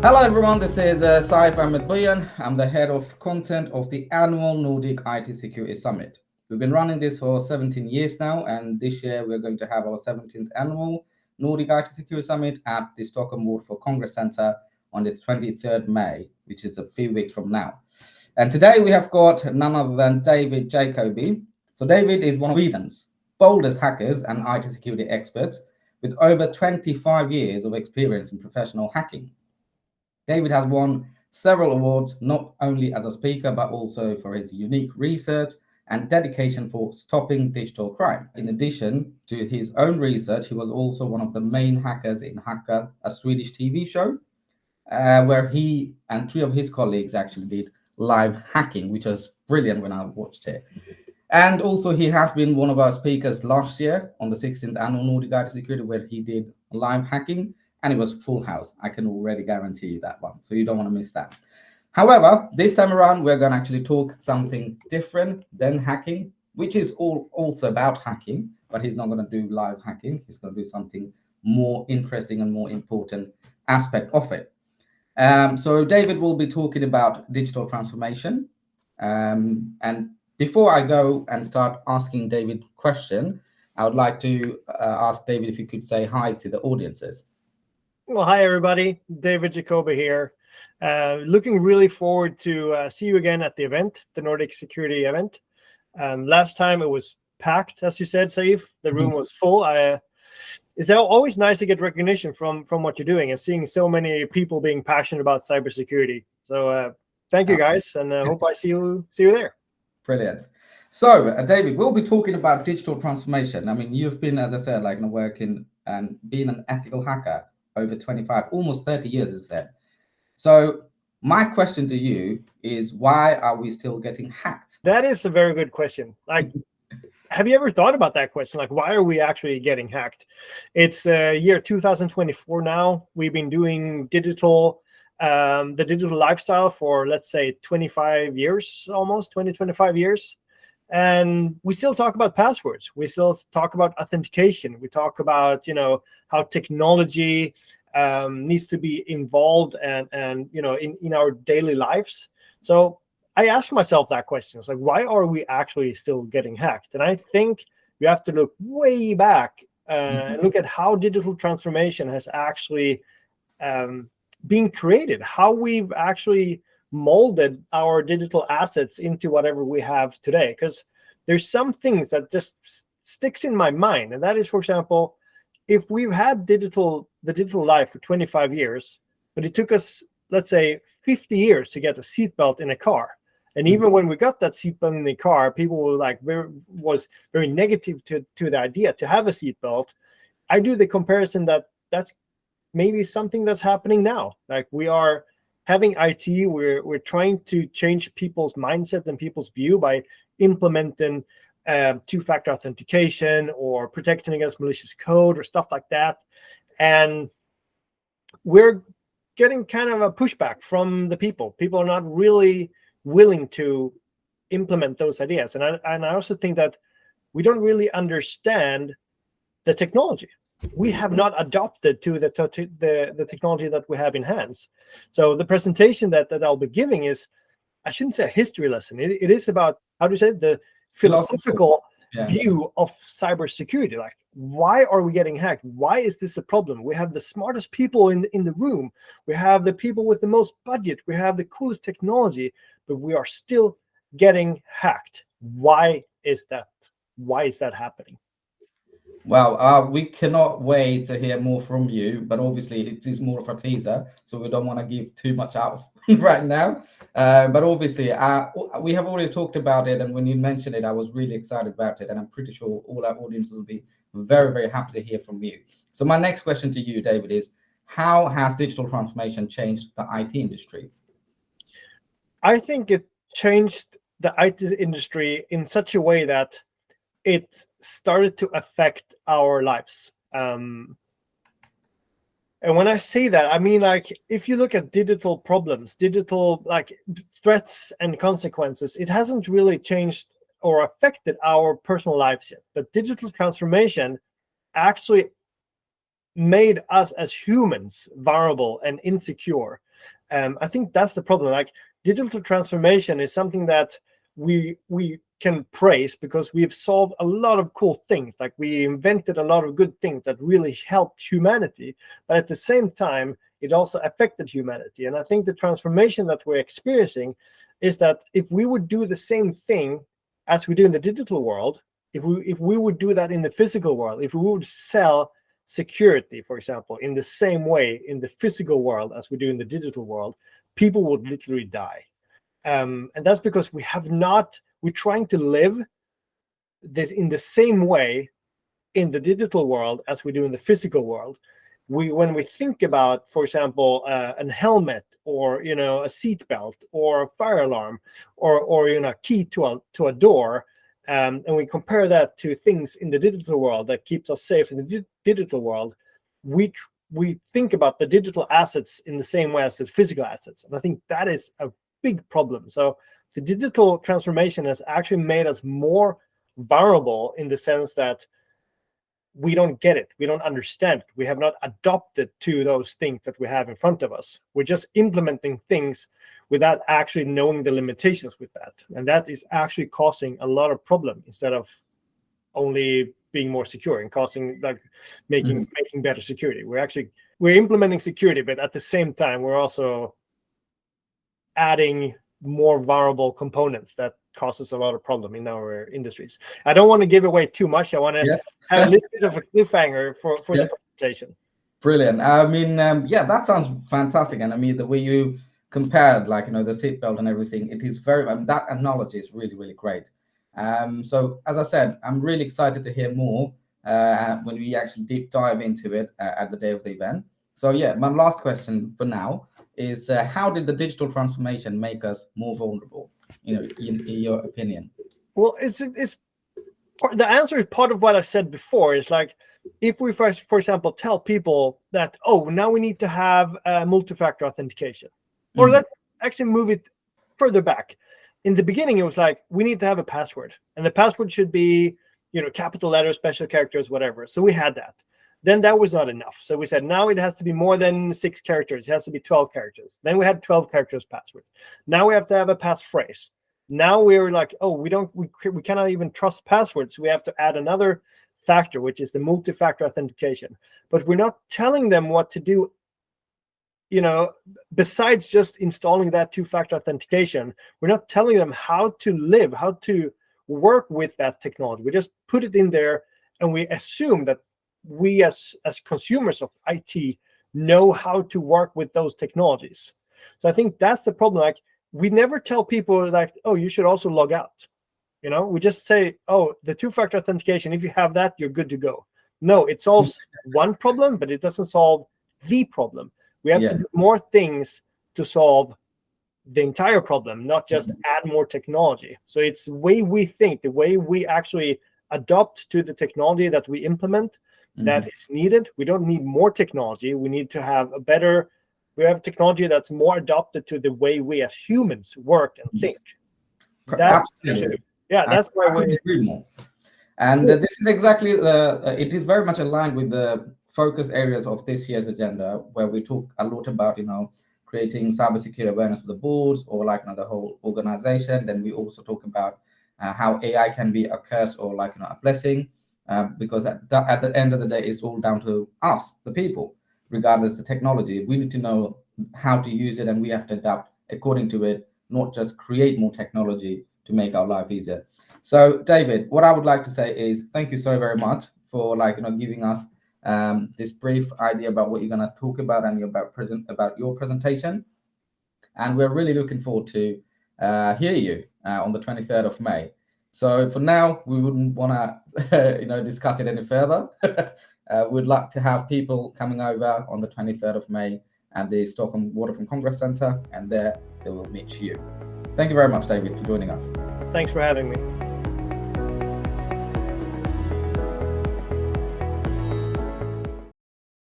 Hello everyone, this is Saif Ahmed Buyan. I'm the head of content of the annual Nordic IT Security Summit. We've been running this for 17 years now, and this year we're going to have our 17th annual Nordic IT Security Summit at the Stockholm Waterford Congress Center on the 23rd May, which is a few weeks from now. And today we have got none other than David Jacoby. So David is one of Sweden's boldest hackers and IT security experts with over 25 years of experience in professional hacking. David has won several awards, not only as a speaker, but also for his unique research and dedication for stopping digital crime. In addition to his own research, he was also one of the main hackers in Hacker, a Swedish TV show, where he and three of his colleagues actually did live hacking, which was brilliant when I watched it. And also, he has been one of our speakers last year on the 16th annual Nordic IT Security, where he did live hacking, and it was full house. I can already guarantee you that one, so you don't want to miss that. However, this time around, we're going to actually talk something different than hacking, which is also about hacking, but he's not going to do live hacking. He's going to do something more interesting and more important aspect of it. So David will be talking about digital transformation. And before I go and start asking David question, I would like to ask David if you could say hi to the audiences. Well, hi, everybody. David Jacoby here. Looking really forward to see you again at the event, the Nordic security event. Last time it was packed, as you said, Saif. The room was full. It's always nice to get recognition from what you're doing and seeing so many people being passionate about cybersecurity. So thank you, guys, and I hope I see you there. Brilliant. So, David, we'll be talking about digital transformation. I mean, you've been, as I said, working and being an ethical hacker over 25, almost 30 years, as I said. So my question to you is, why are we still getting hacked? That is a very good question. Have you ever thought about that question? Why are we actually getting hacked? It's year 2024 now. We've been doing the digital lifestyle for, let's say, 25 years, almost 25 years. And we still talk about passwords. We still talk about authentication. We talk about, how technology needs to be involved and in our daily lives. So I ask myself that question. It's why are we actually still getting hacked? And I think you have to look way back and look at how digital transformation has actually been created, how we've actually molded our digital assets into whatever we have today. Because there's some things that just sticks in my mind. And that is, for example, if we've had the digital life for 25 years, but it took us, let's say, 50 years to get a seatbelt in a car. And even when we got that seatbelt in the car, people were was very negative to the idea to have a seatbelt. I do the comparison that's maybe something that's happening now. We are having IT, we're trying to change people's mindset and people's view by implementing two-factor authentication or protection against malicious code or stuff like that. And we're getting kind of a pushback from the people. People are not really willing to implement those ideas. And I also think that we don't really understand the technology. We have not adopted to the technology that we have in hands. So the presentation that I'll be giving is, I shouldn't say a history lesson. It is about, how do you say, the philosophical view of cybersecurity. Why are we getting hacked? Why is this a problem? We have the smartest people in the room. We have the people with the most budget. We have the coolest technology, but we are still getting hacked. Why is that? Why is that happening? Well, we cannot wait to hear more from you, but obviously it is more of a teaser, so we don't want to give too much out right now. But obviously, we have already talked about it, and when you mentioned it, I was really excited about it, and I'm pretty sure all our audience will be very, very happy to hear from you. So my next question to you, David, is how has digital transformation changed the IT industry? I think it changed the IT industry in such a way that it started to affect our lives. And when I say that, I mean, if you look at digital problems, digital threats and consequences, it hasn't really changed or affected our personal lives yet. But digital transformation actually made us as humans vulnerable and insecure. I think that's the problem. Like, digital transformation is something that we can praise because we've solved a lot of cool things. Like, we invented a lot of good things that really helped humanity, but at the same time, it also affected humanity. And I think the transformation that we're experiencing is that if we would do the same thing as we do in the digital world, if we would do that in the physical world, if we would sell security, for example, in the same way in the physical world as we do in the digital world, people would literally die. And that's because we're trying to live this in the same way in the digital world as we do in the physical world. When we think about, for example, a helmet, or a seat belt, or a fire alarm, or a key to a door, and we compare that to things in the digital world that keeps us safe in the digital world, we think about the digital assets in the same way as the physical assets, and I think that is a big problem. So the digital transformation has actually made us more vulnerable in the sense that we don't get it, we don't understand it, we have not adopted to those things that we have in front of us. We're just implementing things without actually knowing the limitations with that, and that is actually causing a lot of problem instead of only being more secure and causing, like, making better security. We're implementing security, but at the same time we're also adding more vulnerable components that causes a lot of problem in our industries. I don't want to give away too much. I want to have a little bit of a cliffhanger for the presentation. Brilliant. I mean, that sounds fantastic. And I mean, the way you compared, like, the seatbelt and everything, it is very, that analogy is really, really great. So as I said, I'm really excited to hear more when we actually deep dive into it at the day of the event. So yeah, my last question for now is, how did the digital transformation make us more vulnerable, in your opinion? Well, it's the answer is part of what I said before. Is like, if we first, for example, tell people that, oh, now we need to have multi-factor authentication, or let's actually move it further back. In the beginning, it was like, we need to have a password, and the password should be, capital letters, special characters, whatever. So we had that. Then that was not enough. So we said, now it has to be more than 6 characters. It has to be 12 characters. Then we had 12 characters passwords. Now we have to have a passphrase. Now we're like, oh, we cannot even trust passwords. We have to add another factor, which is the multi-factor authentication. But we're not telling them what to do, besides just installing that 2-factor authentication. We're not telling them how to live, how to work with that technology. We just put it in there, and we assume that we as consumers of IT know how to work with those technologies. So I think that's the problem. Like, we never tell people, like, oh, you should also log out. We just say, oh, the 2-factor authentication, if you have that, you're good to go. No, it solves one problem, but it doesn't solve the problem. We have to do more things to solve the entire problem, not just add more technology. So it's the way we think, the way we actually adopt to the technology that we implement that is needed. We don't need more technology. We need to have we have technology that's more adopted to the way we as humans work and think. Absolutely. That's why we agree more. And this is exactly it is very much aligned with the focus areas of this year's agenda, where we talk a lot about, creating cybersecurity awareness for the boards, or like, the whole organization. Then we also talk about how AI can be a curse or like, a blessing. Because at the end of the day, it's all down to us, the people, regardless of the technology. We need to know how to use it, and we have to adapt according to it, not just create more technology to make our life easier. So, David, what I would like to say is thank you so very much for giving us this brief idea about what you're going to talk about and about your presentation. And we're really looking forward to hear you on the 23rd of May. So for now, we wouldn't want to, discuss it any further. We'd like to have people coming over on the 23rd of May at the Stockholm Waterfront Congress Center, and there they will meet you. Thank you very much, David, for joining us. Thanks for having me.